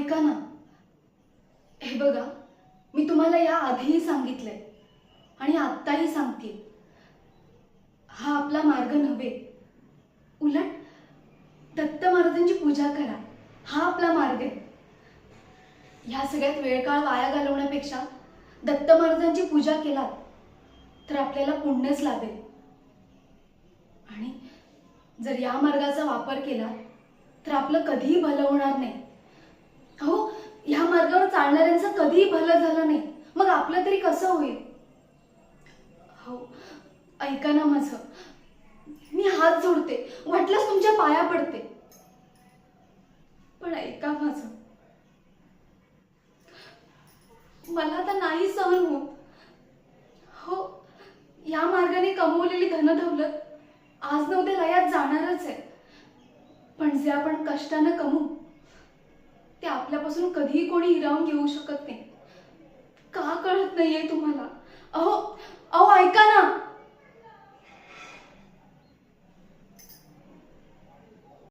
ऐका ना, हे बघा, मी तुम्हाला या आधीही सांगितलंय आणि आत्ताही सांगते, हा आपला मार्ग नव्हे. उलट दत्त महाराजांची पूजा करा, हा आपला मार्ग आहे. ह्या सगळ्यात वेळ काळ वाया घालवण्यापेक्षा दत्त महाराजांची पूजा केलात तर आपल्याला पुण्यच लाभेल. आणि जर या मार्गाचा वापर केला तर आपलं कधीही भलं होणार नाही. हो, ह्या मार्गावर चालणाऱ्यांचं कधीही भलं झालं नाही, मग आपलं तरी कसं होईल? हो, ऐका ना माझं, मी हात जोडते, वाटल्यास तुमच्या पाया पडते, पण ऐका माझं. मला आता नाही सहन होत. हो, या मार्गाने कमवलेली धनदौलत आज न उद्या लयात जाणारच आहे, पण जे आपण कष्टानं कमवू ते आपल्यापासून कधीही कोणी हिरावून घेऊ शकत नाही. का कळत नाहीये तुम्हाला? अहो,